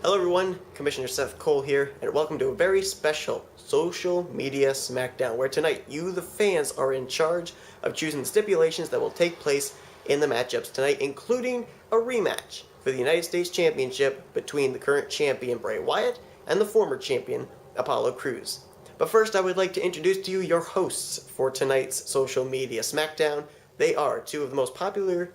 Hello everyone, Commissioner Seth Cole here, and welcome to a very special Social Media Smackdown, where tonight you, the fans, are in charge of choosing the stipulations that will take place in the matchups tonight, including a rematch for the United States Championship between the current champion Bray Wyatt and the former champion Apollo Crews. But first, I would like to introduce to you your hosts for tonight's Social Media Smackdown. They are two of the most popular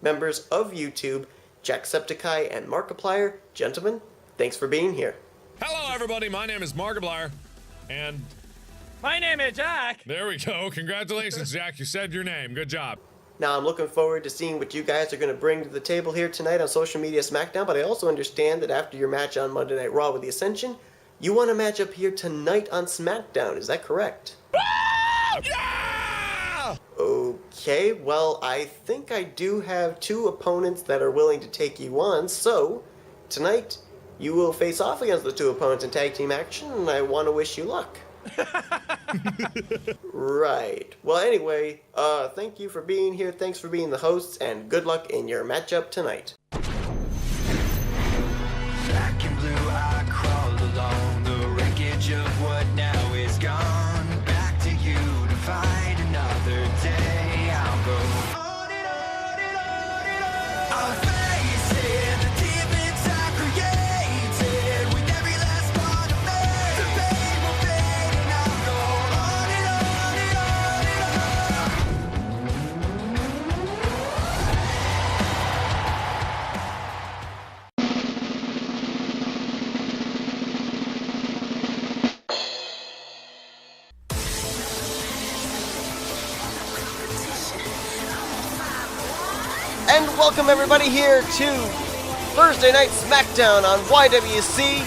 members of YouTube, Jacksepticeye and Markiplier. Gentlemen, thanks for being here. Hello everybody, my name is Markiplier, and... My name is Jack! There we go, congratulations Jack, you said your name, good job. Now I'm looking forward to seeing what you guys are going to bring to the table here tonight on Social Media Smackdown, but I also understand that after your match on Monday Night Raw with the Ascension, you want a match up here tonight on Smackdown, is that correct? Yeah! Okay, well, I think I do have two opponents that are willing to take you on, so tonight you will face off against the two opponents in tag team action, and I want to wish you luck. Right. Well, anyway, thank you for being here, thanks for being the hosts, and good luck in your matchup tonight. Black and blue, I crawled along the wreckage of what now is gone. Back to you to fight another day. I'll go on and on and on and on. I'm facing the demons I created with every last part of me. The pain will fade and I'll go on and on and on and And welcome everybody here to Thursday Night Smackdown on y.W.c.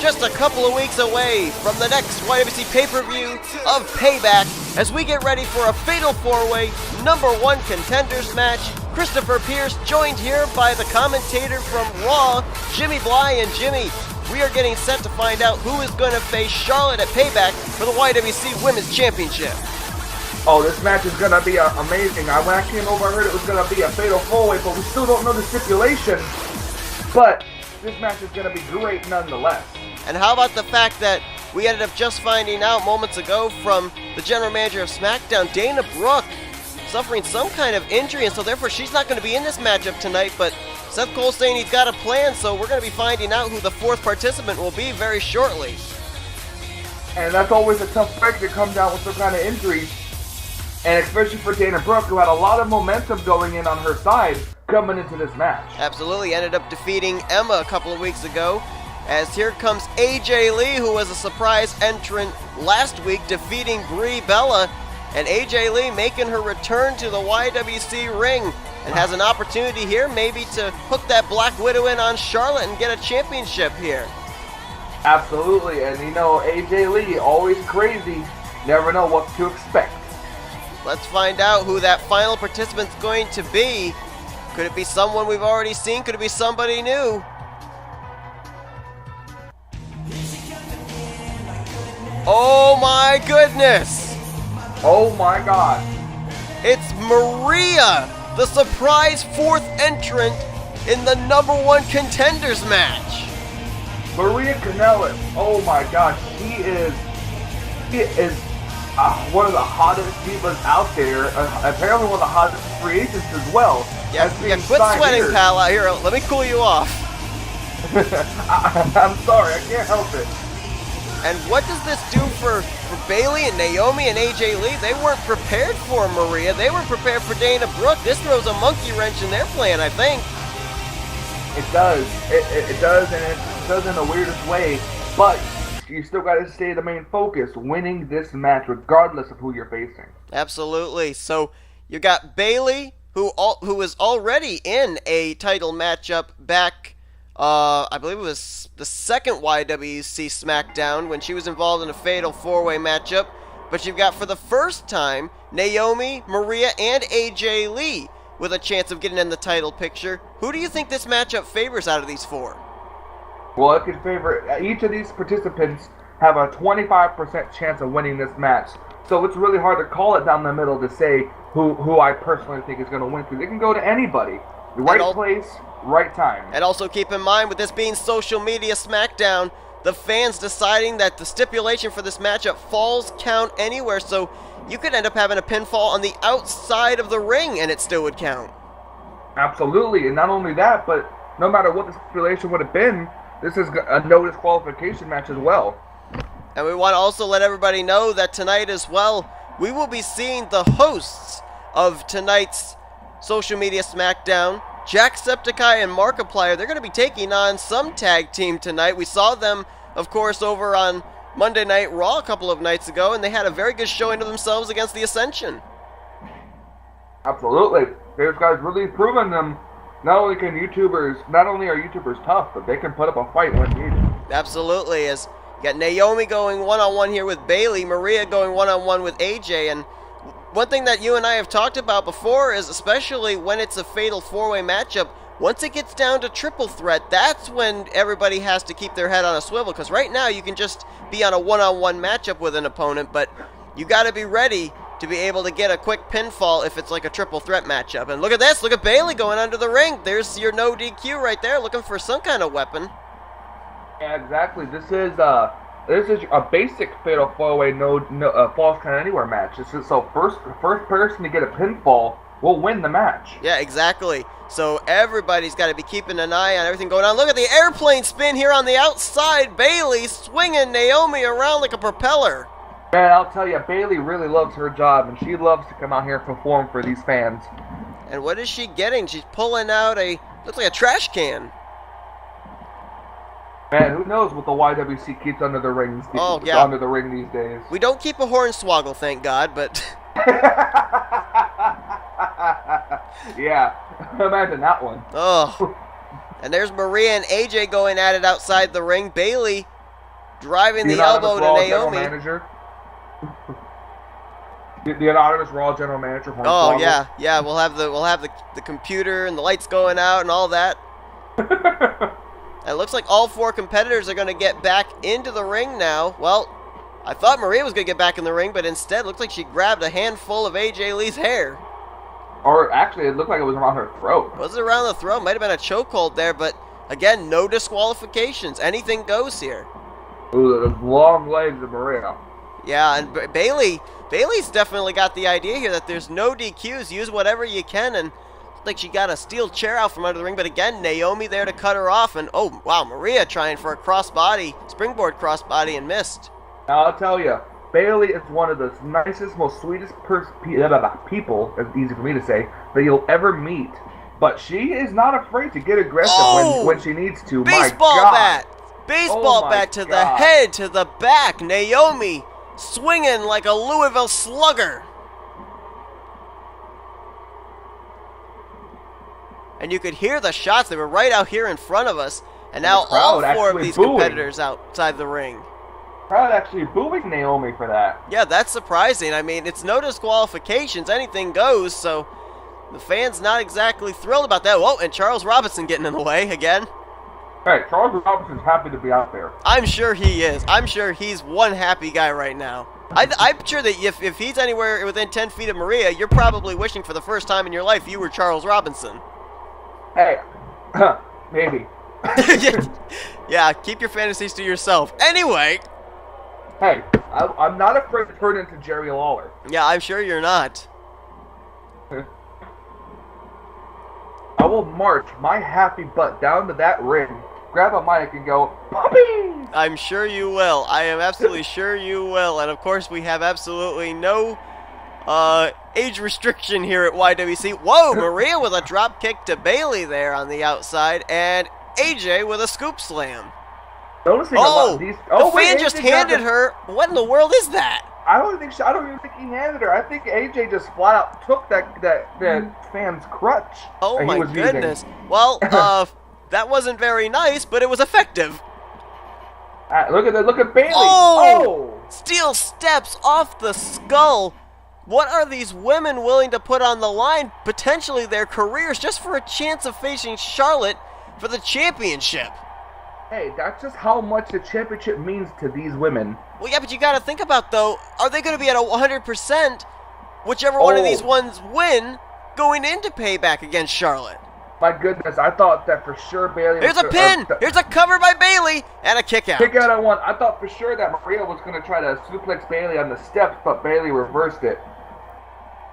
Just a couple of weeks away from the next y.W.c pay-per-view of Payback as we get ready for a Fatal 4-Way #1 Contenders match. Christopher Pierce joined here by the commentator from Raw, Jimmy Bly. And Jimmy, we are getting set to find out who is going to face Charlotte at Payback for the y.W.c Women's Championship. Oh, this match is going to be amazing. When I came over, I heard it was going to be a Fatal 4-Way, but we still don't know the stipulation. But this match is going to be great nonetheless. And how about the fact that we ended up just finding out moments ago from the general manager of SmackDown, Dana Brooke, suffering some kind of injury, and so therefore she's not going to be in this matchup tonight, but Seth Cole's saying he's got a plan, so we're going to be finding out who the fourth participant will be very shortly. And that's always a tough break to come down with some kind of injury. And especially for Dana Brooke, who had a lot of momentum going in on her side coming into this match. Absolutely, ended up defeating Emma a couple of weeks ago. As here comes AJ Lee, who was a surprise entrant last week, defeating Brie Bella. And AJ Lee making her return to the y.W.c ring and has an opportunity here maybe to hook that Black Widow in on Charlotte and get a championship here. Absolutely, and you know, AJ Lee, always crazy. Never know what to expect. Let's find out who that final participant's going to be. Could it be someone we've already seen? Could it be somebody new? Oh my goodness! Oh my god. It's Maria, the surprise fourth entrant in the #1 Contenders match. Maria Kanellis, oh my gosh, she is one of the hottest divas out there. Apparently one of the hottest free agents as well. Yeah, quit sweating, here. pal. Out here, let me cool you off. I'm sorry, I can't help it. And what does this do for Bayley and Naomi and AJ Lee? They weren't prepared for Maria. They were prepared for Dana Brooke. This throws a monkey wrench in their plan, I think. It does. It does, and it does in the weirdest way. But you still got to stay the main focus, winning this match regardless of who you're facing. Absolutely. So you got Bayley, who was already in a title matchup back, I believe it was the second y.W.c Smackdown when she was involved in a Fatal 4-Way matchup. But you've got, for the first time, Naomi, Maria, and AJ Lee with a chance of getting in the title picture. Who do you think this matchup favors out of these four? Well, it could favor each of these participants have a 25% chance of winning this match. So it's really hard to call it down the middle to say who I personally think is going to win, because it can go to anybody. The right place, right time. And also keep in mind, with this being social media Smackdown, the fans deciding that the stipulation for this matchup, falls count anywhere, so you could end up having a pinfall on the outside of the ring and it still would count. Absolutely, and not only that, but no matter what the stipulation would have been, this is a no disqualification match as well. And we want to also let everybody know that tonight as well, we will be seeing the hosts of tonight's social media Smackdown, Jacksepticeye and Markiplier. They're going to be taking on some tag team tonight. We saw them, of course, over on Monday Night Raw a couple of nights ago, and they had a very good showing of themselves against the Ascension. Absolutely. These guys really proven them. Not only are YouTubers tough, but they can put up a fight when needed. Absolutely. As you got Naomi going one-on-one here with Bayley, Maria going one-on-one with AJ, and one thing that you and I have talked about before is, especially when it's a fatal four-way matchup, once it gets down to triple threat, that's when everybody has to keep their head on a swivel, because right now you can just be on a one-on-one matchup with an opponent, but you got to be ready to be able to get a quick pinfall if it's like a triple threat matchup. And look at this, look at Bayley going under the ring. There's your no DQ right there, looking for some kind of weapon. Yeah, exactly. This is a basic fatal four-way falls count anywhere match. So first person to get a pinfall will win the match. Yeah, exactly. So everybody's got to be keeping an eye on everything going on. Look at the airplane spin here on the outside. Bayley swinging Naomi around like a propeller. Man, I'll tell you, Bayley really loves her job, and she loves to come out here and perform for these fans. And what is she getting? She's pulling out looks like a trash can. Man, who knows what the y.W.c keeps under the ring these days. We don't keep a hornswoggle, thank God, but... Yeah, imagine that one. Oh. And there's Maria and AJ going at it outside the ring. Bayley driving the elbow to Naomi. The anonymous Raw general manager. Oh yeah. We'll have the computer and the lights going out and all that. And it looks like all four competitors are going to get back into the ring now. Well, I thought Maria was going to get back in the ring, but instead it looked like she grabbed a handful of AJ Lee's hair. Or actually, it looked like it was around her throat. Was it around the throat? Might have been a chokehold there, but again, no disqualifications. Anything goes here. Ooh, those long legs of Maria. Yeah, and Bayley's definitely got the idea here that there's no DQs. Use whatever you can, and like she got a steel chair out from under the ring, but again, Naomi there to cut her off, and oh wow, Maria trying for a springboard crossbody and missed. Now I'll tell you, Bayley is one of the nicest, most sweetest people, it's easy for me to say, that you'll ever meet. But she is not afraid to get aggressive when she needs to. Baseball bat to the head, to the back. Naomi swinging like a Louisville Slugger. And you could hear the shots. They were right out here in front of us. And now all four of these competitors outside the ring. Crowd actually booing Naomi for that. Yeah, that's surprising. I mean, it's no disqualifications. Anything goes, so the fans not exactly thrilled about that. Whoa, and Charles Robinson getting in the way again. Hey, Charles Robinson's happy to be out there. I'm sure he is. I'm sure he's one happy guy right now. I'm sure that if he's anywhere within 10 feet of Maria, you're probably wishing for the first time in your life you were Charles Robinson. Hey, maybe. Yeah, keep your fantasies to yourself. Anyway. Hey, I'm not afraid to turn into Jerry Lawler. Yeah, I'm sure you're not. I will march my happy butt down to that ring, grab a mic, and go, Puppy! I'm sure you will. I am absolutely sure you will. And of course, we have absolutely no age restriction here at y.W.c. Whoa, Maria with a drop kick to Bayley there on the outside, and AJ with a scoop slam. Noticing a lot of these. The fan just handed her. What in the world is that? I don't even think he handed her. I think AJ just flat out took that fan's crutch. Oh my goodness. Well, that wasn't very nice, but it was effective. Look at Bayley. Oh! Steel steps off the skull. What are these women willing to put on the line, potentially their careers, just for a chance of facing Charlotte for the championship? Hey, that's just how much the championship means to these women. Well, yeah, but you got to think about, though, are they going to be at 100%, whichever one of these ones win, going into Payback against Charlotte? my goodness. I thought that for sure Bayley Here's a pin! Here's a cover by Bayley, and a kick out. Kick out on one. I thought for sure that Maria was going to try to suplex Bayley on the steps, but Bayley reversed it.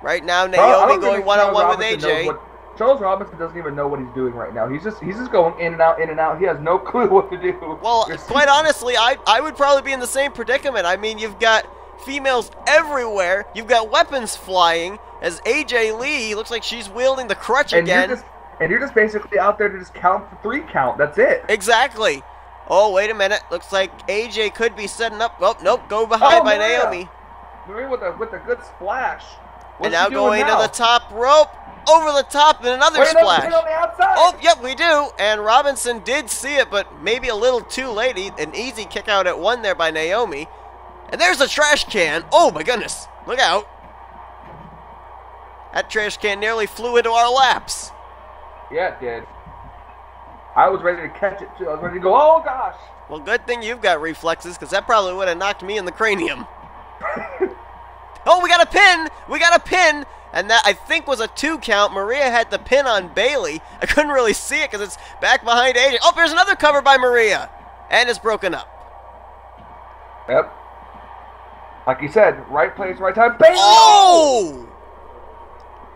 Right now, Naomi going one-on-one with AJ. Charles Robinson doesn't even know what he's doing right now. He's just going in and out, in and out. He has no clue what to do. Well, quite honestly, I would probably be in the same predicament. I mean, you've got females everywhere. You've got weapons flying. As AJ Lee looks like she's wielding the crutch again. You're just basically out there to just count the 3 count. That's it. Exactly. Oh, wait a minute. Looks like AJ could be setting up. Oh, nope. Go behind by Maria. Naomi. Maria with a good splash. And now going to the top rope. Over the top and another splash. On the outside. Oh, yep, we do. And Robinson did see it, but maybe a little too late. An easy kick out at 1 there by Naomi. And there's a trash can. Oh, my goodness. Look out. That trash can nearly flew into our laps. Yeah, it did. I was ready to catch it, too. I was ready to go, oh, gosh. Well, good thing you've got reflexes, because that probably would have knocked me in the cranium. Oh, we got a pin. We got a pin. And that, I think, was a 2 count. Maria had the pin on Bayley. I couldn't really see it because it's back behind AJ. Oh, there's another cover by Maria. And it's broken up. Yep. Like you said, right place, right time. Bayley! Oh!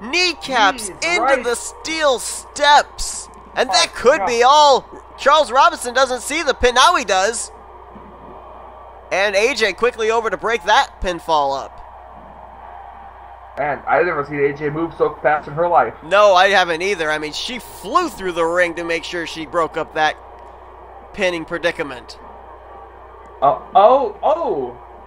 Kneecaps into right. the steel steps. And that Oh, could God. be all. Charles Robinson doesn't see the pin. Now he does. And AJ quickly over to break that pinfall up. Man, I've never seen AJ move so fast in her life. No, I haven't either. I mean, she flew through the ring to make sure she broke up that pinning predicament.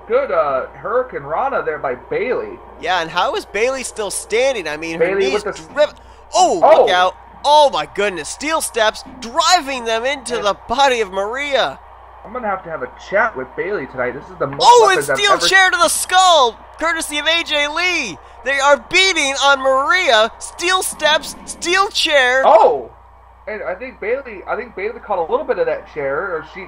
Good Hurricane Rana there by Bayley. Yeah, and how is Bayley still standing? I mean, her Bayley knees with the- driven. Oh, look out. Oh, my goodness. Steel steps driving them into the body of Maria. I'm going to have a chat with Bayley tonight. This is the most Oh, and weapons I've steel ever- chair to the skull, courtesy of AJ Lee. They are beating on Maria. Steel steps, steel chair. Oh! And I think Bayley caught a little bit of that chair, or she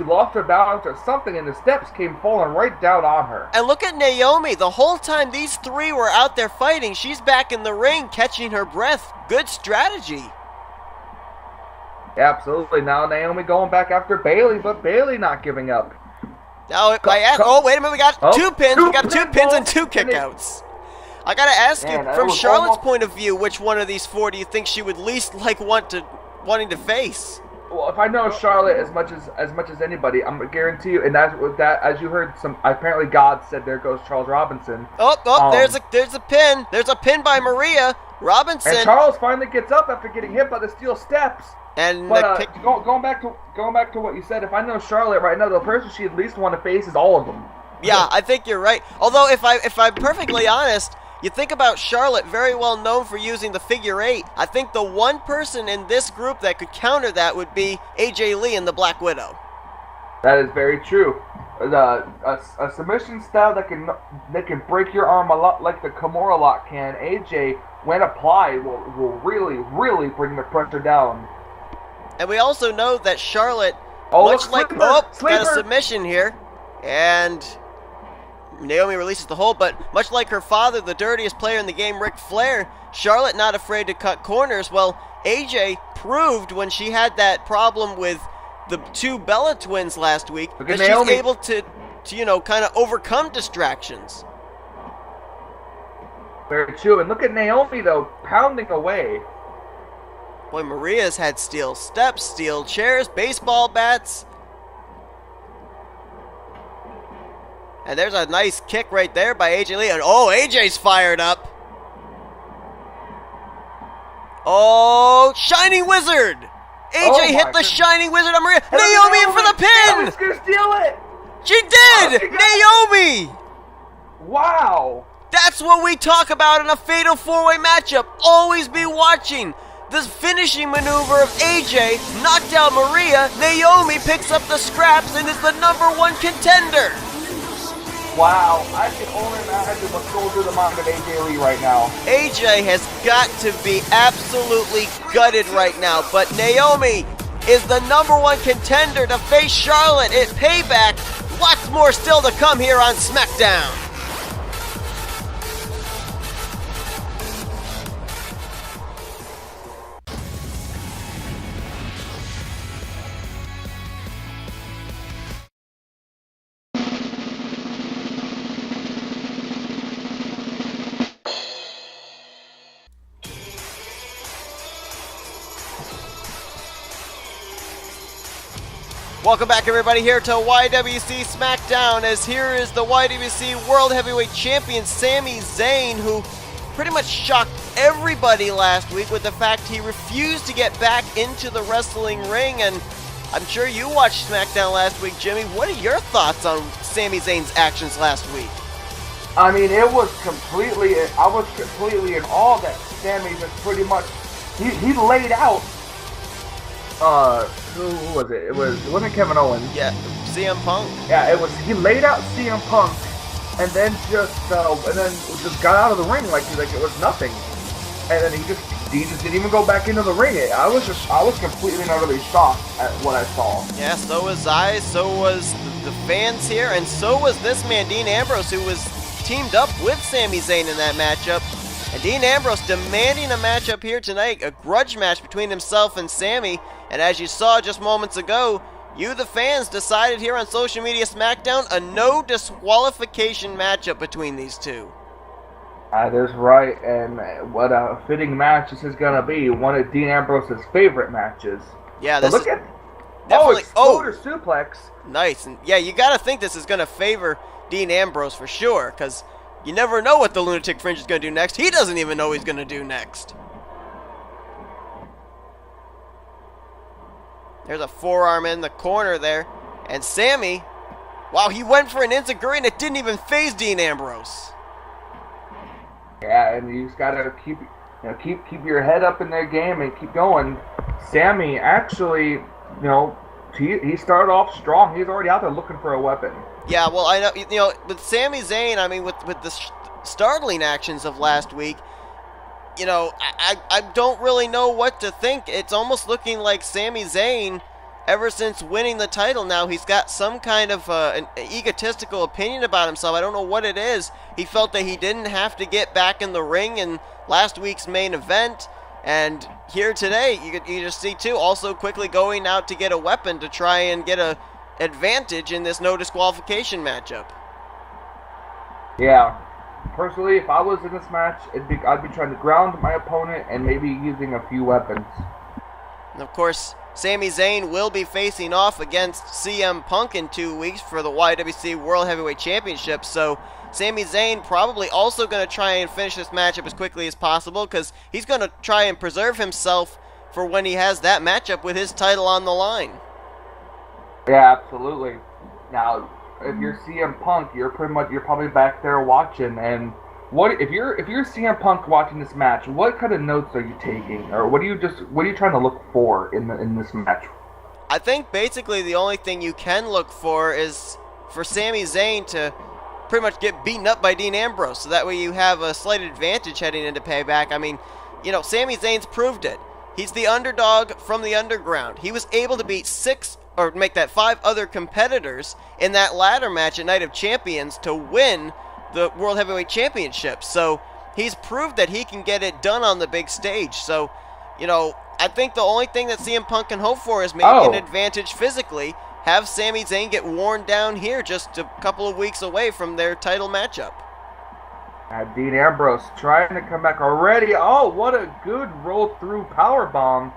lost her balance or something, and the steps came falling right down on her. And look at Naomi. The whole time these 3 were out there fighting, she's back in the ring catching her breath. Good strategy. Absolutely. Now Naomi going back after Bayley, but Bayley not giving up. Now, oh, wait a minute. We got 2 pins. We got 2 pins and 2 and it- kickouts. I got to ask Man, you, that from was Charlotte's almost- point of view, which one of these 4 do you think she would least wanting to face? Well, if I know Charlotte as much as anybody, I'm gonna guarantee you. And that's with that, as you heard, apparently God said, "There goes Charles Robinson." There's a pin. There's a pin by Maria Robinson. And Charles finally gets up after getting hit by the steel steps. And But the kick. going back to what you said, if I know Charlotte right now, the person she at least want to face is all of them. Yeah, I think you're right. Although, if I'm perfectly honest, you think about Charlotte, very well known for using the figure 8. I think the one person in this group that could counter that would be AJ Lee and the Black Widow. That is very true. A submission style that can break your arm a lot like the Kimura lock can. AJ, when applied, will really bring the pressure down. And we also know that Charlotte, Sleeper. got a submission here, and Naomi releases the hold, but much like her father, the dirtiest player in the game, Ric Flair, Charlotte not afraid to cut corners. Well, AJ proved when she had that problem with the 2 Bella twins last week that she's Naomi. able to kind of overcome distractions. Very true. And look at Naomi, though, pounding away. Boy, Maria's had steel steps, steel chairs, baseball bats. And there's a nice kick right there by AJ Lee. And oh, AJ's fired up. Oh, Shining Wizard. AJ hit the goodness. Shining Wizard on Maria. Naomi in for the pin. Naomi's gonna steal it. She did. she got Naomi. Wow. That's what we talk about in a fatal 4-way matchup. Always be watching. This finishing maneuver of AJ knocked out Maria. Naomi picks up the scraps and is the #1 contender. Wow. I can only imagine what's going through the mind of AJ Lee right now. AJ has got to be absolutely gutted right now, but Naomi is the #1 contender to face Charlotte at Payback. Lots more still to come here on Smackdown. Welcome back, everybody, here to y.W.c Smackdown, as here is the y.W.c World Heavyweight Champion Sami Zayn, who pretty much shocked everybody last week with the fact he refused to get back into the wrestling ring. And I'm sure you watched SmackDown last week, Jimmy. What are your thoughts on Sami Zayn's actions last week? I mean, I was completely in awe that Sami just pretty much, he laid out, who was it? It wasn't Kevin Owens. Yeah, CM Punk. Yeah, he laid out CM Punk, and then just got out of the ring like it was nothing. And then he just didn't even go back into the ring. I was completely and utterly shocked at what I saw. Yeah, so was I, so was the fans here, and so was this man, Dean Ambrose, who was teamed up with Sami Zayn in that matchup. And Dean Ambrose demanding a matchup here tonight, a grudge match between himself and Sami. And as you saw just moments ago, you, the fans, decided here on Social Media Smackdown a no disqualification matchup between these two. That is right, and what a fitting match this is going to be. One of Dean Ambrose's favorite matches. Yeah, this look at definitely. Exploder suplex. Nice. And yeah, you got to think this is going to favor Dean Ambrose for sure, because you never know what the Lunatic Fringe is going to do next. He doesn't even know what he's going to do next. There's a forearm in the corner there. And Sami, wow, he went for an enziguri and it didn't even phase Dean Ambrose. Yeah, and you just gotta keep your head up in their game and keep going. Sami actually, he started off strong. He's already out there looking for a weapon. Yeah, well, I know, with Sami Zayn, I mean, with the startling actions of last week, I don't really know what to think. It's almost looking like Sami Zayn, ever since winning the title now, he's got some kind of an egotistical opinion about himself. I don't know what it is. He felt that he didn't have to get back in the ring in last week's main event. And here today, you just see, too, also quickly going out to get a weapon to try and get a advantage in this no disqualification matchup. Yeah. Personally, if I was in this match, I'd be trying to ground my opponent and maybe using a few weapons. And of course, Sami Zayn will be facing off against CM Punk in 2 weeks for the y.W.c World Heavyweight Championship. So Sami Zayn probably also going to try and finish this matchup as quickly as possible, because he's going to try and preserve himself for when he has that matchup with his title on the line. Yeah, absolutely. Now, if you're CM Punk, you're probably back there watching. And what if you're CM Punk watching this match? What kind of notes are you taking, or what are you trying to look for in this match? I think basically the only thing you can look for is for Sami Zayn to pretty much get beaten up by Dean Ambrose, so that way you have a slight advantage heading into Payback. I mean, Sami Zayn's proved it. He's the underdog from the underground. He was able to beat 5 other competitors in that ladder match at Night of Champions to win the World Heavyweight Championship. So he's proved that he can get it done on the big stage. So, I think the only thing that CM Punk can hope for is maybe an advantage physically. Have Sami Zayn get worn down here just a couple of weeks away from their title matchup. Dean Ambrose trying to come back already. Oh, what a good roll-through powerbomb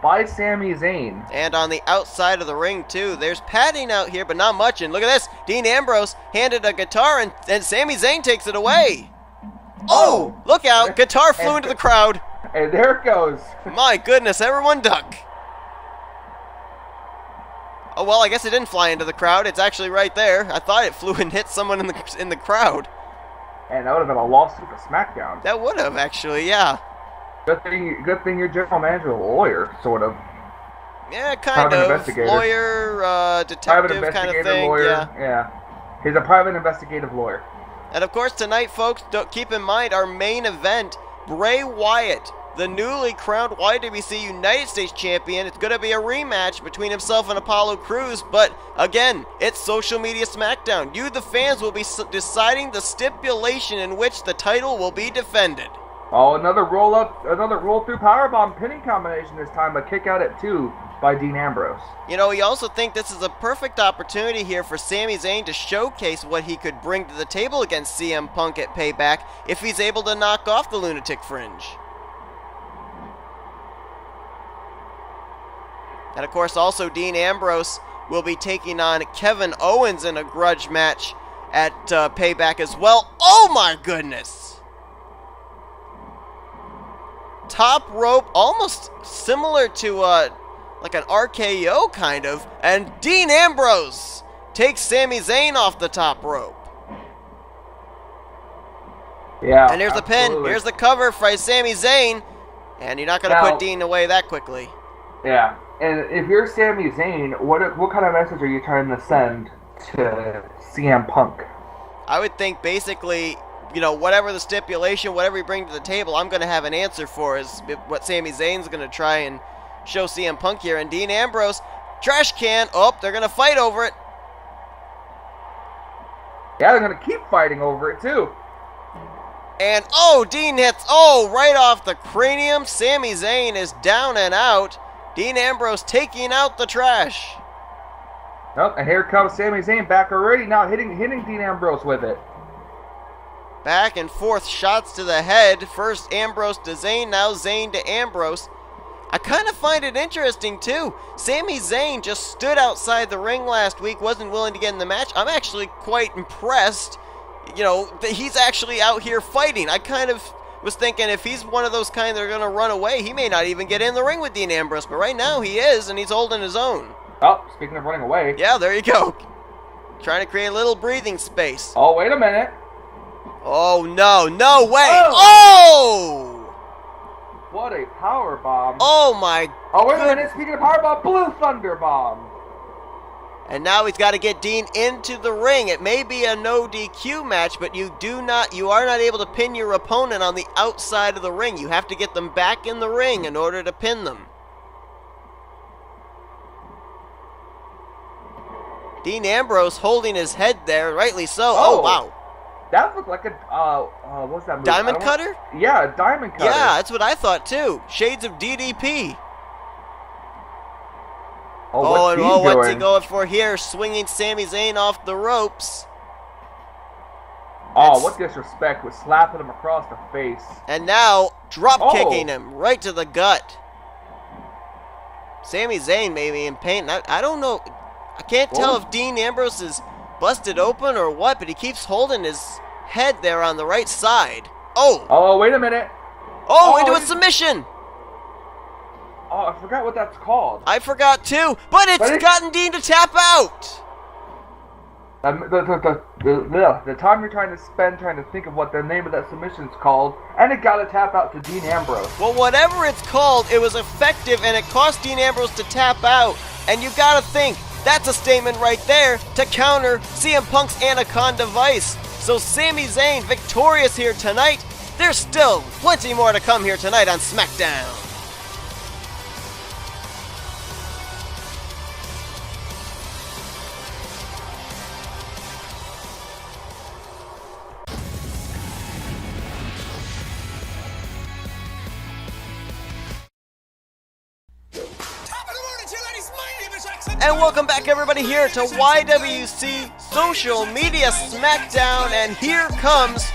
by Sami Zayn. And on the outside of the ring, too. There's padding out here, but not much. And look at this. Dean Ambrose handed a guitar, and Sami Zayn takes it away. Oh, look out. Guitar flew into the crowd. And there it goes. My goodness, everyone duck. Oh, well, I guess it didn't fly into the crowd. It's actually right there. I thought it flew and hit someone in the crowd. And that would have been a lawsuit to SmackDown. That would have, actually, yeah. Good thing your general manager is a lawyer, sort of. Yeah, kind of. Lawyer, detective kind of thing. Lawyer. Yeah. He's a private investigative lawyer. And of course, tonight, folks, keep in mind our main event, Bray Wyatt, the newly crowned y.W.c United States Champion. It's going to be a rematch between himself and Apollo Crews, but again, it's Social Media Smackdown. You, the fans, will be deciding the stipulation in which the title will be defended. Oh, another roll-through powerbomb pinning combination this time, a kick out at 2 by Dean Ambrose. We also think this is a perfect opportunity here for Sami Zayn to showcase what he could bring to the table against CM Punk at Payback if he's able to knock off the Lunatic Fringe. And of course, also Dean Ambrose will be taking on Kevin Owens in a grudge match at Payback as well. Oh my goodness! Top rope, almost similar to like an RKO kind of, and Dean Ambrose takes Sami Zayn off the top rope. Yeah. And here's the pin. Here's the cover for Sami Zayn, and you're not going to put Dean away that quickly. Yeah. And if you're Sami Zayn, what kind of message are you trying to send to CM Punk? I would think basically, you know, whatever the stipulation, whatever you bring to the table, I'm going to have an answer for is what Sami Zayn's going to try and show CM Punk here. And Dean Ambrose, trash can. Oh, they're going to fight over it. Yeah, they're going to keep fighting over it, too. And, oh, Dean hits, oh, right off the cranium. Sami Zayn is down and out. Dean Ambrose taking out the trash. Oh, and here comes Sami Zayn back already, now hitting Dean Ambrose with it. Back and forth shots to the head. First Ambrose to Zayn, now Zayn to Ambrose. I kind of find it interesting, too. Sami Zayn just stood outside the ring last week, wasn't willing to get in the match. I'm actually quite impressed, you know, that he's actually out here fighting. I kind of was thinking if he's one of those kind that are going to run away, he may not even get in the ring with Dean Ambrose. But right now he is, and he's holding his own. Oh, speaking of running away. Yeah, there you go. Trying to create a little breathing space. Oh, wait a minute. Oh, no, no way. Oh! Oh! What a power bomb. Oh, my. Oh, wait a minute. Speaking of power bomb, Blue Thunder bomb. And now he's got to get Dean into the ring. It may be a no DQ match, but you are not able to pin your opponent on the outside of the ring. You have to get them back in the ring in order to pin them. Dean Ambrose holding his head there, rightly so. Oh, wow. That looked like a, what's that movie? Diamond cutter? Yeah, a diamond cutter. Yeah, that's what I thought too. Shades of DDP. What's he going for here? Swinging Sami Zayn off the ropes. Oh, what disrespect with slapping him across the face. And now, drop kicking him right to the gut. Sami Zayn may be in pain. I don't know. I can't tell if Dean Ambrose is busted open or what, but he keeps holding his head there on the right side. Oh, wait a minute. Into a submission. Oh, I forgot what that's called. I forgot too, but it's gotten Dean to tap out. The time you're trying to spend trying to think of what the name of that submission's called, and it got to tap out to Dean Ambrose. Well, whatever it's called, it was effective, and it cost Dean Ambrose to tap out. And you got to think, that's a statement right there to counter CM Punk's Anaconda Vice. So Sami Zayn victorious here tonight. There's still plenty more to come here tonight on Smackdown. And welcome back everybody here to y.W.c Social Media Smackdown, and here comes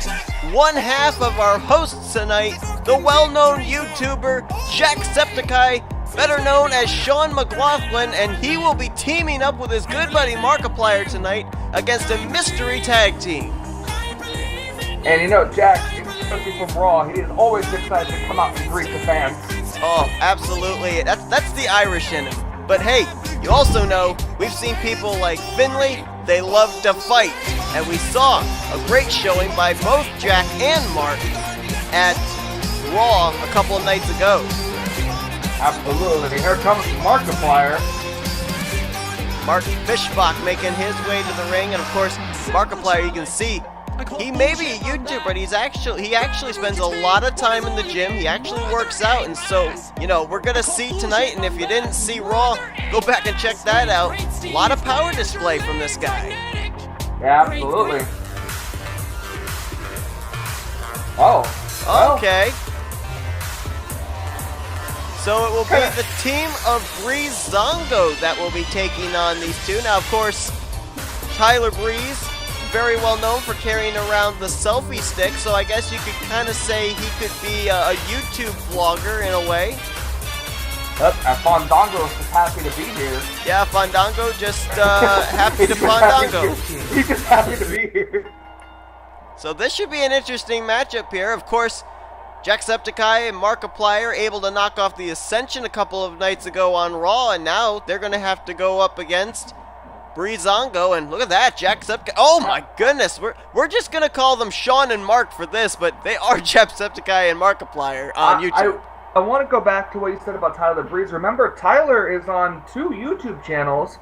one half of our hosts tonight, the well-known YouTuber Jacksepticeye, better known as Sean McLaughlin, and he will be teaming up with his good buddy Markiplier tonight against a mystery tag team. And you know, Jack, especially from Raw, he is always excited to come out and greet the fans. Oh, absolutely. That's the Irish in him. But hey, you also know we've seen people like Finley, they love to fight. And we saw a great showing by both Jack and Mark at Raw a couple of nights ago. Absolutely. Here comes Markiplier. Mark Fishbach making his way to the ring, and of course, Markiplier, you can see, he may be a YouTuber, but he actually spends a lot of time in the gym. He actually works out, and so, you know, we're gonna see tonight, and if you didn't see Raw, go back and check that out. A lot of power display from this guy. Yeah, absolutely. Okay. So it will be the team of Breezango that will be taking on these two. Now, of course, Tyler Breeze, very well known for carrying around the selfie stick, so I guess you could kind of say he could be a YouTube vlogger in a way. And Fandango's just happy to be here. Yeah, Fandango just happy to Fandango. He's just happy to be here. So this should be an interesting matchup here. Of course, Jacksepticeye and Markiplier able to knock off the Ascension a couple of nights ago on Raw, and now they're going to have to go up against Breezango, and look at that, Jacksepticeye. Oh my goodness, we're just going to call them Sean and Mark for this, but they are Jacksepticeye and Markiplier on YouTube. I want to go back to what you said about Tyler Breeze. Remember, Tyler is on 2 YouTube channels.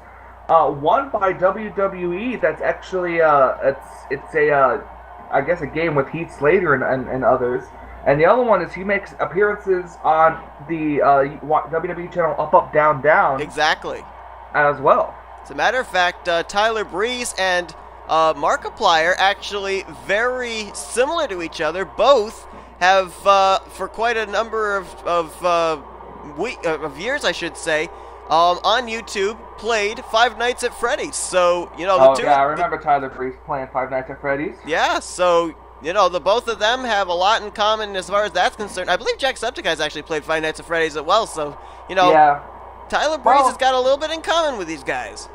One by WWE. That's actually it's a I guess a game with Heath Slater and others. And the other one is he makes appearances on the WWE channel Up Up Down Down. Exactly. As well. As a matter of fact, Tyler Breeze and Markiplier actually very similar to each other. Both have, for quite a number of years, I should say, on YouTube, played Five Nights at Freddy's. So, you know, the two... yeah, I remember Tyler Breeze playing Five Nights at Freddy's. Yeah, so, you know, the both of them have a lot in common as far as that's concerned. I believe Jacksepticeye's actually played Five Nights at Freddy's as well, so, you know, yeah. Tyler Breeze has got a little bit in common with these guys.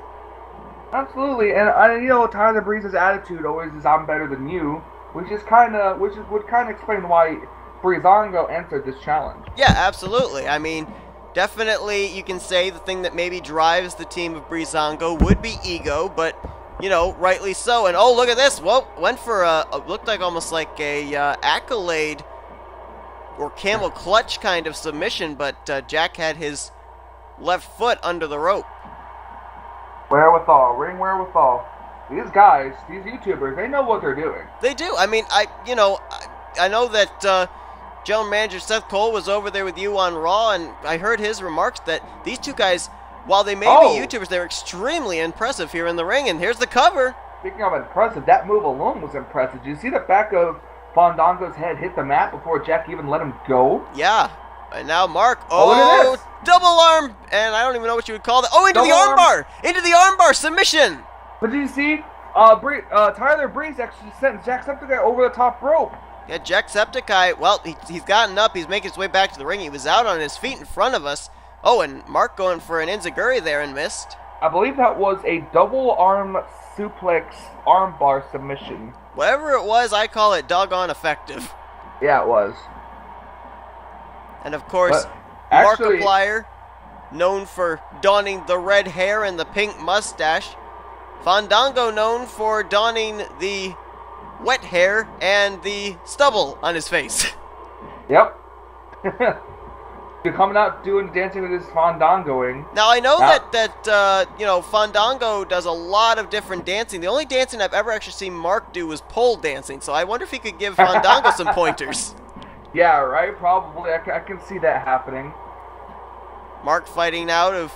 Absolutely, and you know, Tyler Breeze's attitude always is "I'm better than you," which would kind of explain why Breezango entered this challenge. Yeah, absolutely. I mean, definitely you can say the thing that maybe drives the team of Breezango would be ego, but, you know, rightly so. And, oh, look at this. Whoa, went for looked like almost like a accolade or camel clutch kind of submission, but Jack had his left foot under the rope. Wherewithal, ring wherewithal. These guys, these YouTubers, they know what they're doing. They do. I mean, I know that General Manager Seth Cole was over there with you on Raw, and I heard his remarks that these two guys, while they may be YouTubers, they're extremely impressive here in the ring, and here's the cover. Speaking of impressive, that move alone was impressive. Did you see the back of Fandango's head hit the mat before Jack even let him go? Yeah. And now Mark, look at this. Double arm, and I don't even know what you would call that. Oh, into the armbar! Into the armbar submission! But did you see, Tyler Breeze actually sent Jacksepticeye over the top rope. Yeah, Jacksepticeye, well, he's gotten up, he's making his way back to the ring. He was out on his feet in front of us. Oh, and Mark going for an enziguri there and missed. I believe that was a double arm suplex armbar submission. Whatever it was, I call it doggone effective. Yeah, it was. And of course, actually, Markiplier, known for donning the red hair and the pink mustache. Fandango known for donning the wet hair and the stubble on his face. Yep. You're coming out doing dancing with his Fandangoing. Now I know that you know, Fandango does a lot of different dancing. The only dancing I've ever actually seen Mark do was pole dancing. So I wonder if he could give Fandango some pointers. Yeah, right. Probably. I can see that happening. Mark fighting out of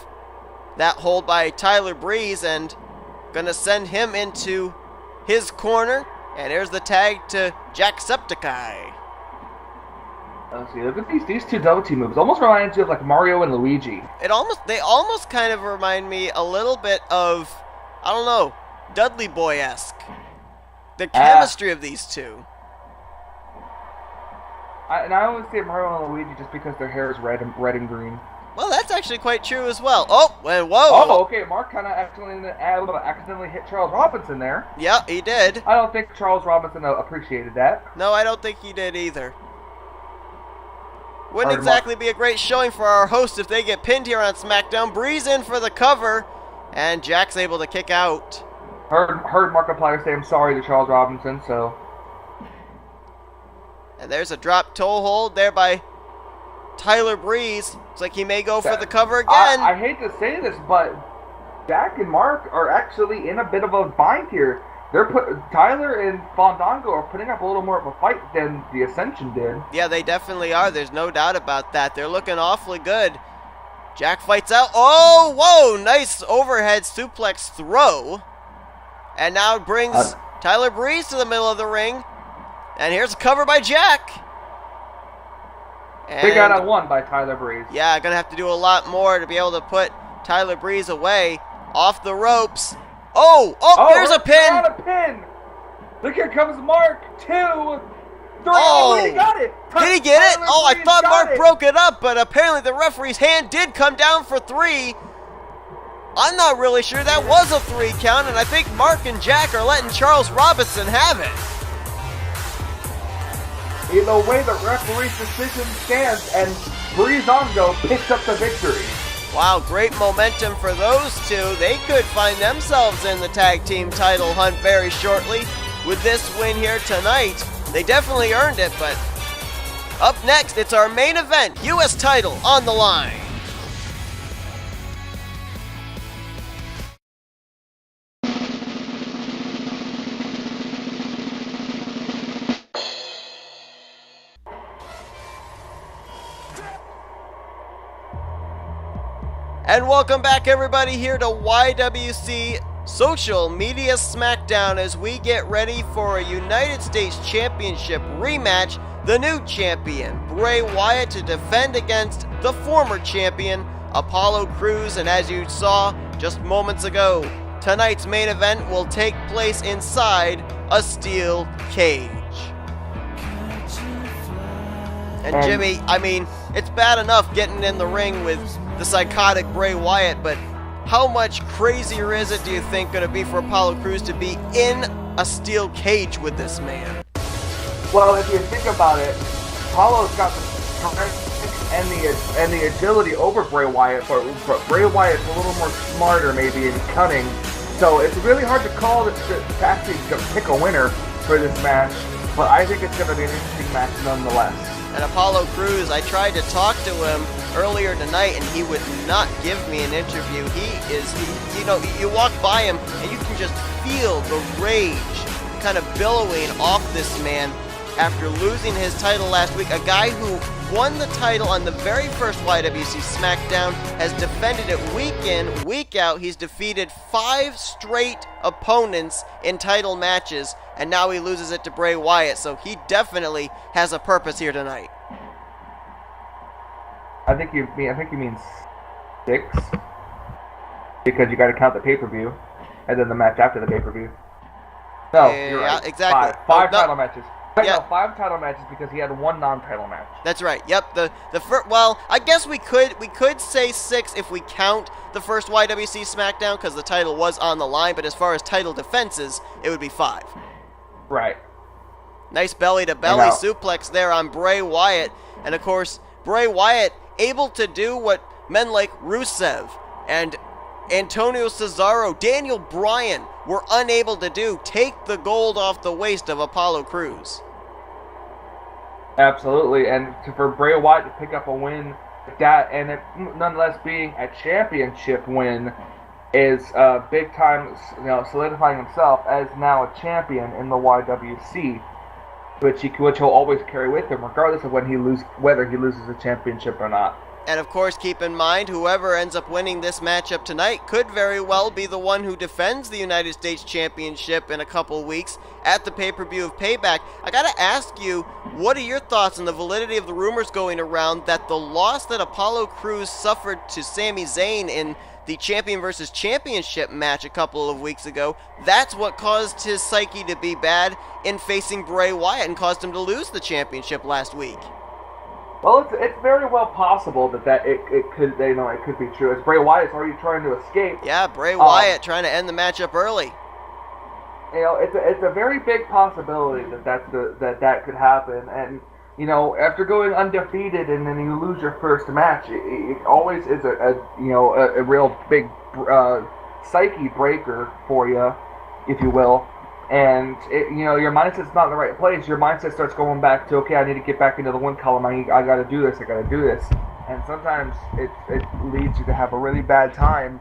that hold by Tyler Breeze and gonna send him into his corner. And there's the tag to Jacksepticeye. Let's see. Look at these two double team moves. Almost reminds you of like Mario and Luigi. They almost kind of remind me a little bit of, I don't know, Dudley Boy-esque. The chemistry of these two. I always say Mario and Luigi just because their hair is red and green. Well, that's actually quite true as well. Oh, and whoa. Oh, okay. Mark kind of accidentally hit Charles Robinson there. Yeah, he did. I don't think Charles Robinson appreciated that. No, I don't think he did either. Wouldn't exactly be a great showing for our hosts if they get pinned here on Smackdown. Breeze in for the cover, and Jack's able to kick out. Heard Markiplier say I'm sorry to Charles Robinson, so... And there's a drop toe hold there by Tyler Breeze. Looks like he may go for the cover again. I hate to say this, but Jack and Mark are actually in a bit of a bind here. Tyler and Fandango are putting up a little more of a fight than the Ascension did. Yeah, they definitely are. There's no doubt about that. They're looking awfully good. Jack fights out. Oh, whoa! Nice overhead suplex throw. And now it brings Tyler Breeze to the middle of the ring. And here's a cover by Jack. Big out on one by Tyler Breeze. Yeah, gonna have to do a lot more to be able to put Tyler Breeze away. Off the ropes. Oh, there's a pin. Not a pin. Look, here comes Mark. 2. Oh, he got it. did he get it? Tyler Oh, I Breeze thought got Mark it. broke it up, but apparently the referee's hand did come down for 3. I'm not really sure that was a 3 count, and I think Mark and Jack are letting Charles Robinson have it. In the way the referee's decision stands, and Breezango picks up the victory. Wow, great momentum for those two. They could find themselves in the tag team title hunt very shortly. With this win here tonight, they definitely earned it, but up next, it's our main event, U.S. title on the line. And welcome back, everybody, here to y.W.c Social Media Smackdown as we get ready for a United States Championship rematch. The new champion, Bray Wyatt, to defend against the former champion, Apollo Crews. And as you saw just moments ago, tonight's main event will take place inside a steel cage. And Jimmy, I mean, it's bad enough getting in the ring with the psychotic Bray Wyatt, but how much crazier is it, do you think, going to be for Apollo Crews to be in a steel cage with this man? Well, if you think about it, Apollo's got the strength and the agility over Bray Wyatt, but Bray Wyatt's a little more smarter maybe and cunning. So it's really hard to call to actually pick a winner for this match, but I think it's going to be an interesting match nonetheless. And Apollo Crews, I tried to talk to him earlier tonight, and he would not give me an interview. You know, you walk by him, and you can just feel the rage kind of billowing off this man after losing his title last week. A guy who won the title on the very first y.W.c Smackdown, has defended it week in, week out. He's defeated 5 straight opponents in title matches, and now he loses it to Bray Wyatt, so he definitely has a purpose here tonight. I think you mean 6, because you got to count the pay-per-view, and then the match after the pay-per-view. No, you're right. Yeah, exactly. 5 no. title matches. Yeah. No, 5 title matches because he had 1 non-title match. That's right. Yep. The first. Well, I guess we could say 6 if we count the first y.W.c Smackdown because the title was on the line. But as far as title defenses, it would be 5. Right. Nice belly-to-belly suplex there on Bray Wyatt, and of course Bray Wyatt able to do what men like Rusev and Antonio Cesaro, Daniel Bryan were unable to do, take the gold off the waist of Apollo Crews. Absolutely, and for Bray Wyatt to pick up a win like that, and it nonetheless being a championship win, is big time, solidifying himself as now a champion in the y.W.c, which he'll always carry with him, regardless of whether he loses a championship or not. And of course, keep in mind, whoever ends up winning this matchup tonight could very well be the one who defends the United States Championship in a couple weeks at the pay-per-view of Payback. I gotta ask you, what are your thoughts on the validity of the rumors going around that the loss that Apollo Crews suffered to Sami Zayn in the Champion versus Championship match a couple of weeks ago, that's what caused his psyche to be bad in facing Bray Wyatt and caused him to lose the championship last week? Well, it's very well possible that it could be true. As Bray Wyatt's already trying to escape. Yeah, Bray Wyatt trying to end the matchup early. It's a very big possibility that could happen. And after going undefeated and then you lose your first match, it always is a real big psyche breaker for you, if you will. And your mindset's not in the right place. Your mindset starts going back to, okay, I need to get back into the win column. I got to do this. And sometimes it leads you to have a really bad time.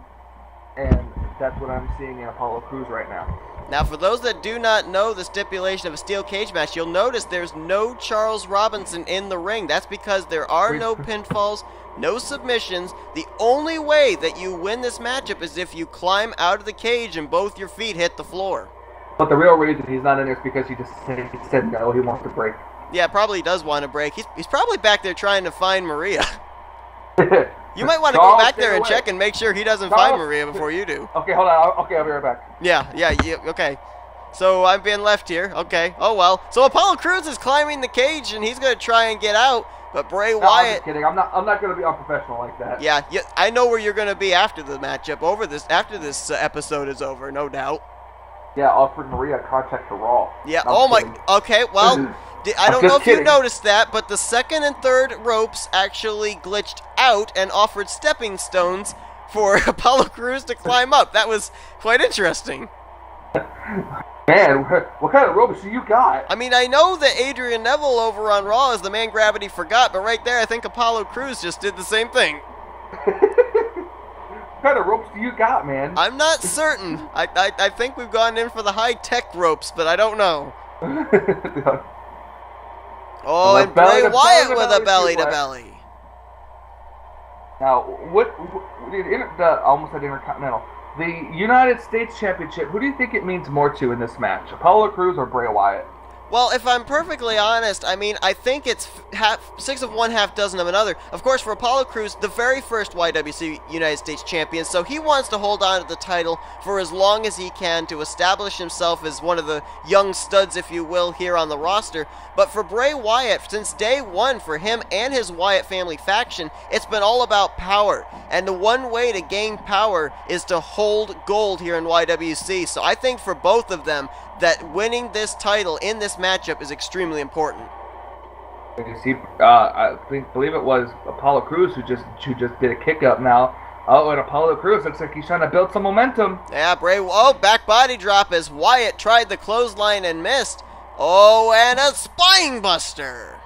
And that's what I'm seeing in Apollo Crews right now. Now, for those that do not know the stipulation of a steel cage match, you'll notice there's no Charles Robinson in the ring. That's because there are no pinfalls, no submissions. The only way that you win this matchup is if you climb out of the cage and both your feet hit the floor. But the real reason he's not in there is because he said no, he wants to break. Yeah, probably does want to break. He's probably back there trying to find Maria. You might want to go back there and check and make sure he doesn't find Maria before you do. Okay, hold on. Okay, I'll be right back. Yeah, okay. So I'm being left here. Okay. Oh, well. So Apollo Crews is climbing the cage, and he's going to try and get out. But Bray No, I'm Wyatt... just kidding. I'm not going to be unprofessional like that. Yeah, I know where you're going to be after the matchup. After this episode is over, no doubt. Yeah, offered Maria contract to Raw. Yeah. No, Oh, I'm my... kidding. Okay, well... I don't I'm know just if you kidding. noticed that, but the second and third ropes actually glitched out and offered stepping stones for Apollo Crews to climb up. That was quite interesting. Man, what kind of ropes do you got? I mean, I know that Adrian Neville over on Raw is the man Gravity forgot, but right there I think Apollo Crews just did the same thing. What kind of ropes do you got, man? I'm not certain. I think we've gone in for the high-tech ropes, but I don't know. Oh, and Bray Wyatt with a belly-to-belly. Now, almost said Intercontinental. The United States Championship, who do you think it means more to in this match? Apollo Crews or Bray Wyatt? Well, if I'm perfectly honest, I mean, I think it's six of one, half dozen of another. Of course, for Apollo Crews, the very first y.W.c United States champion, so he wants to hold on to the title for as long as he can to establish himself as one of the young studs, if you will, here on the roster. But for Bray Wyatt, since day one, for him and his Wyatt family faction, it's been all about power. And the one way to gain power is to hold gold here in y.W.c. So I think for both of them, that winning this title in this matchup is extremely important. You see, believe it was Apollo Crews who just did a kick up now. Oh, and Apollo Crews looks like he's trying to build some momentum. Yeah, Bray. Oh, back body drop as Wyatt tried the clothesline and missed. Oh, and a spine buster.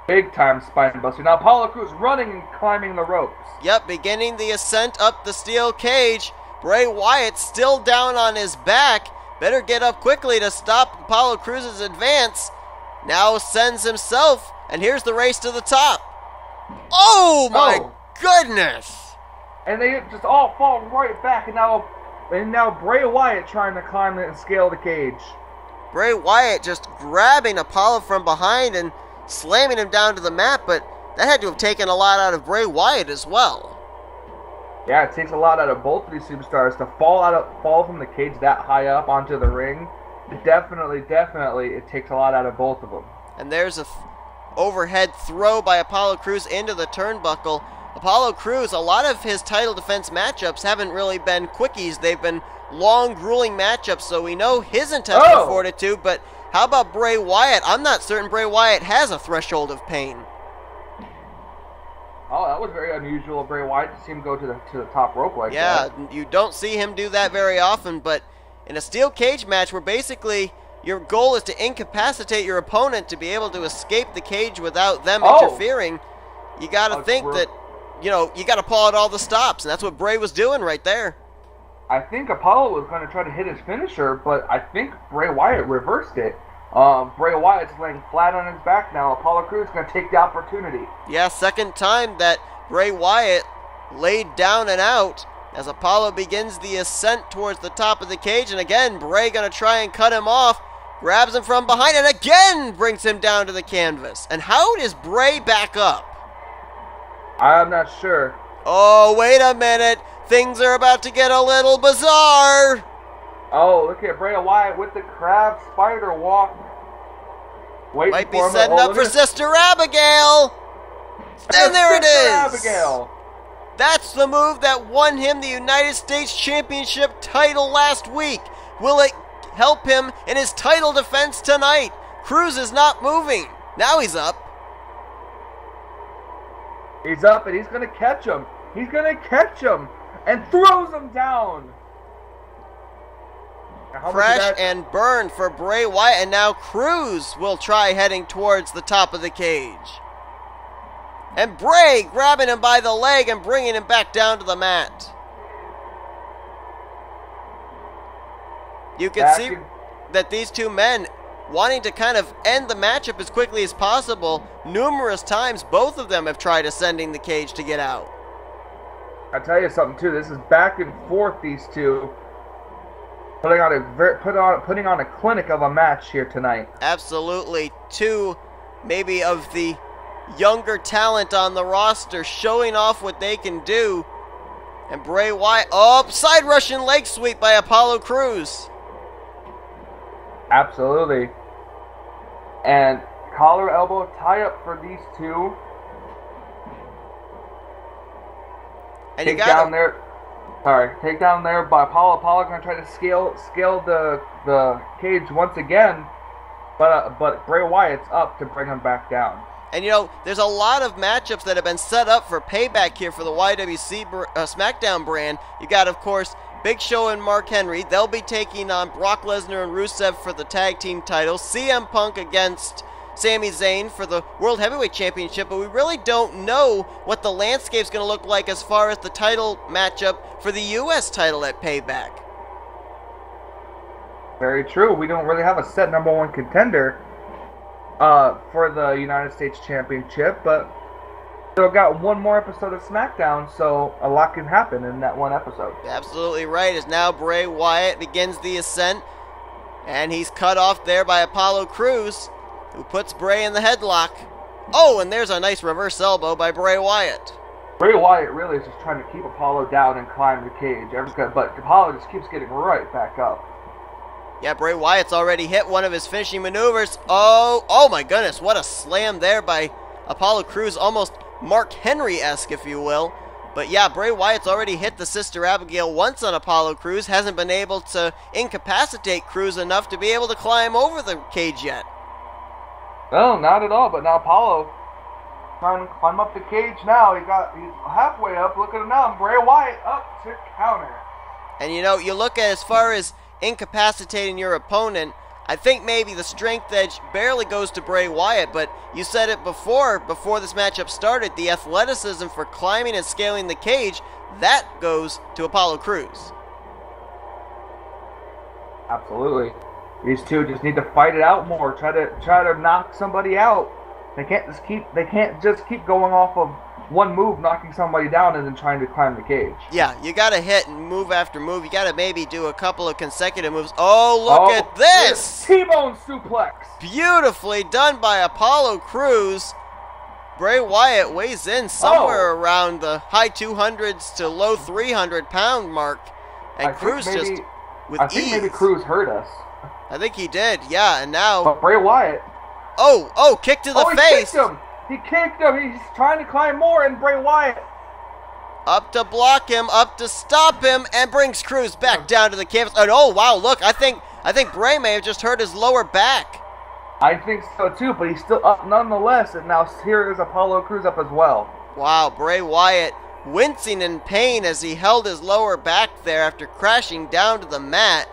Big time spine buster. Now Apollo Crews running and climbing the ropes. Yep, beginning the ascent up the steel cage. Bray Wyatt still down on his back. Better get up quickly to stop Apollo Crews' advance. Now sends himself, and here's the race to the top. Oh my goodness! And they just all fall right back, and now Bray Wyatt trying to climb and scale the cage. Bray Wyatt just grabbing Apollo from behind and slamming him down to the mat, but that had to have taken a lot out of Bray Wyatt as well. Yeah, it takes a lot out of both of these superstars to fall from the cage that high up onto the ring. Definitely, it takes a lot out of both of them. And there's a overhead throw by Apollo Crews into the turnbuckle. Apollo Crews, a lot of his title defense matchups haven't really been quickies. They've been long, grueling matchups, so we know his intestinal fortitude, but how about Bray Wyatt? I'm not certain Bray Wyatt has a threshold of pain. Oh, that was very unusual of Bray Wyatt to see him go to the top rope like that. Yeah, you don't see him do that very often, but in a steel cage match where basically your goal is to incapacitate your opponent to be able to escape the cage without them interfering, you got to think that, you got to pull out all the stops, and that's what Bray was doing right there. I think Apollo was going to try to hit his finisher, but I think Bray Wyatt reversed it. Bray Wyatt's laying flat on his back now. Apollo Crews is going to take the opportunity. Yeah, second time that Bray Wyatt laid down and out as Apollo begins the ascent towards the top of the cage. And again, Bray going to try and cut him off. Grabs him from behind and again brings him down to the canvas. And how does Bray back up? I'm not sure. Oh, wait a minute. Things are about to get a little bizarre. Oh, look at Bray Wyatt with the crab spider walk. Waiting Might be for him. setting up for Sister Abigail. And there it is. Abigail. That's the move that won him the United States Championship title last week. Will it help him in his title defense tonight? Crews is not moving. Now he's up. He's up and he's going to catch him. He's going to catch him and throws him down. Crash and burn for Bray Wyatt, and now Crews will try heading towards the top of the cage. And Bray grabbing him by the leg and bringing him back down to the mat. You can see that these two men wanting to kind of end the matchup as quickly as possible. Numerous times, both of them have tried ascending the cage to get out. I'll tell you something, too. This is back and forth, these two. Putting on a clinic of a match here tonight. Absolutely. Two, maybe of the younger talent on the roster showing off what they can do. And Bray Wyatt, side Russian leg sweep by Apollo Crews. Absolutely. And collar elbow tie up for these two. And Take down there by Apollo. Apollo going to try to scale the cage once again, but Bray Wyatt's up to bring him back down. And there's a lot of matchups that have been set up for payback here for the y.W.c Smackdown brand. You got, of course, Big Show and Mark Henry. They'll be taking on Brock Lesnar and Rusev for the tag team titles. CM Punk against Sami Zayn for the World Heavyweight Championship, but we really don't know what the landscape's going to look like as far as the title matchup for the U.S. title at Payback. Very true. We don't really have a set number one contender for the United States Championship, but still got one more episode of SmackDown, so a lot can happen in that one episode. Absolutely right, as now Bray Wyatt begins the ascent, and he's cut off there by Apollo Crews, who puts Bray in the headlock. Oh, and there's a nice reverse elbow by Bray Wyatt. Bray Wyatt really is just trying to keep Apollo down and climb the cage, but Apollo just keeps getting right back up. Yeah, Bray Wyatt's already hit one of his finishing maneuvers. Oh my goodness, what a slam there by Apollo Crews, almost Mark Henry-esque, if you will. But yeah, Bray Wyatt's already hit the Sister Abigail once on Apollo Crews, hasn't been able to incapacitate Crews enough to be able to climb over the cage yet. No, not at all, but now Apollo trying to climb up the cage now. He's halfway up, look at him now, and Bray Wyatt up to counter. And you look at as far as incapacitating your opponent, I think maybe the strength edge barely goes to Bray Wyatt, but you said it before this matchup started, the athleticism for climbing and scaling the cage, that goes to Apollo Crews. Absolutely. These two just need to fight it out more, try to knock somebody out. They can't just keep going off of one move, knocking somebody down, and then trying to climb the cage. Yeah, you gotta hit and move after move. You gotta maybe do a couple of consecutive moves. Oh, look at this! T-bone suplex! Beautifully done by Apollo Crews. Bray Wyatt weighs in somewhere around the high 200s to low 300-pound mark. And Crews just with ease. I think maybe Crews hurt us. I think he did, yeah, and now... But Bray Wyatt... Oh, kick to the face! He kicked him! He's trying to climb more, and Bray Wyatt... Up to block him, up to stop him, and brings Crews back down to the canvas. And oh, wow, look, I think Bray may have just hurt his lower back. I think so, too, but he's still up nonetheless, and now here is Apollo Crews up as well. Wow, Bray Wyatt wincing in pain as he held his lower back there after crashing down to the mat.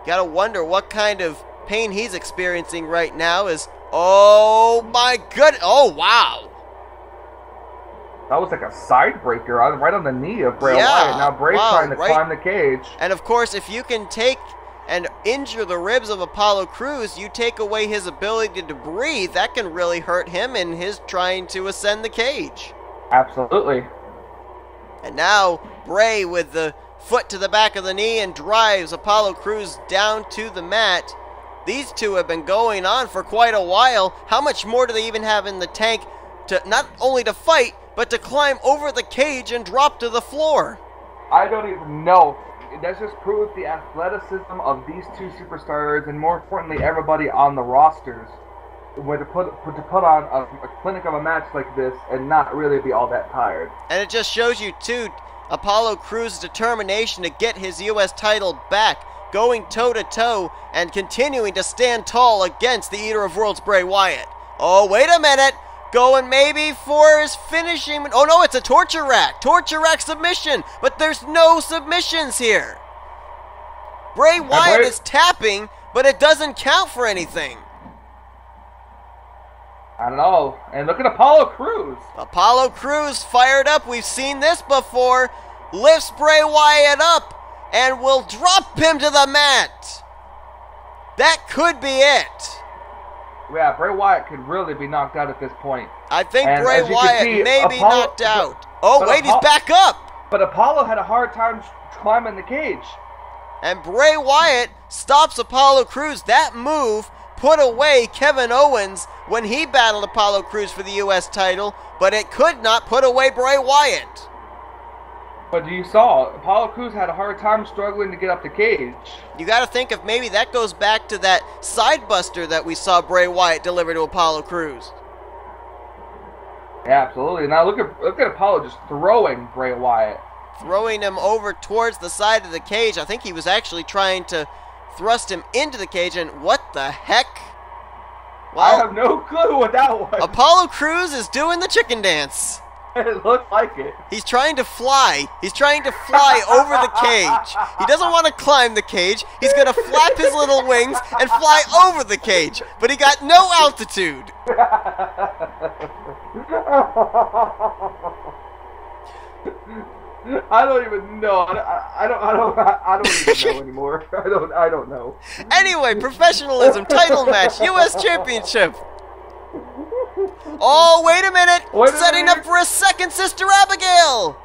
Gotta wonder what kind of pain he's experiencing right now is... Oh my goodness! Oh wow! That was like a side breaker right on the knee of Bray Wyatt. Now Bray's trying to climb the cage. And of course, if you can take and injure the ribs of Apollo Crews, you take away his ability to breathe. That can really hurt him in his trying to ascend the cage. Absolutely. And now Bray with the foot to the back of the knee and drives Apollo Crews down to the mat. These two have been going on for quite a while. How much more do they even have in the tank to not only to fight, but to climb over the cage and drop to the floor? I don't even know. That just proves the athleticism of these two superstars, and more importantly, everybody on the rosters, where to put on a clinic of a match like this and not really be all that tired. And it just shows you too, Apollo Crews' determination to get his U.S. title back, going toe-to-toe and continuing to stand tall against the Eater of Worlds, Bray Wyatt. Oh, wait a minute. Going maybe for his finishing... Oh, no, it's a torture rack. Torture rack submission. But there's no submissions here. Bray Wyatt is tapping, but it doesn't count for anything. I don't know. And look at Apollo Crews. Apollo Crews fired up. We've seen this before. Lifts Bray Wyatt up and will drop him to the mat. That could be it. Yeah, Bray Wyatt could really be knocked out at this point. I think Bray Wyatt may be knocked out. Oh, wait, he's back up. But Apollo had a hard time climbing the cage. And Bray Wyatt stops Apollo Crews. That move put away Kevin Owens when he battled Apollo Crews for the U.S. title, but it could not put away Bray Wyatt. But you saw, Apollo Crews had a hard time struggling to get up the cage. You got to think if maybe that goes back to that side buster that we saw Bray Wyatt deliver to Apollo Crews. Yeah, absolutely. Now look at Apollo just throwing Bray Wyatt. Throwing him over towards the side of the cage. I think he was actually trying to thrust him into the cage, and what the heck? Well, I have no clue what that was. Apollo Crews is doing the chicken dance. It looked like it. He's trying to fly. He's trying to fly over the cage. He doesn't want to climb the cage. He's going to flap his little wings and fly over the cage. But he got no altitude. I don't even know. I don't even know anymore. I don't know. Anyway, professionalism, title match, U.S. Championship. Oh, wait a minute. Setting up for a second Sister Abigail.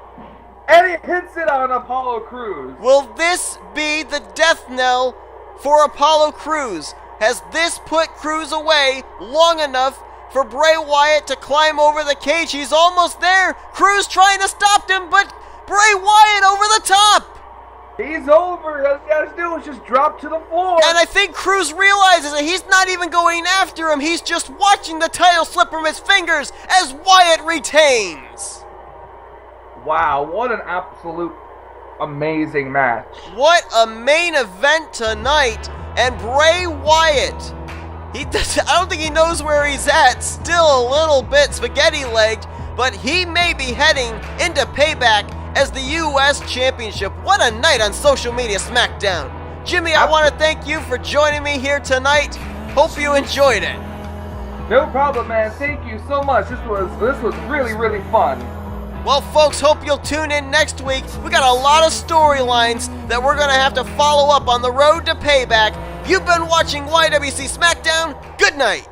And he hits it on Apollo Crews. Will this be the death knell for Apollo Crews? Has this put Crews away long enough for Bray Wyatt to climb over the cage? He's almost there. Crews trying to stop him, but Bray Wyatt over the top. He's over. All he has to do is just drop to the floor. And I think Crews realizes that he's not even going after him. He's just watching the title slip from his fingers as Wyatt retains. Wow, what an absolute amazing match. What a main event tonight. And Bray Wyatt, I don't think he knows where he's at. Still a little bit spaghetti-legged, but he may be heading into Payback as the U.S. Championship. What a night on social media Smackdown. Jimmy, I want to thank you for joining me here tonight. Hope you enjoyed it. No problem, man. Thank you so much. This was really, really fun. Well, folks, hope you'll tune in next week. We got a lot of storylines that we're going to have to follow up on the road to Payback. You've been watching y.W.c Smackdown. Good night.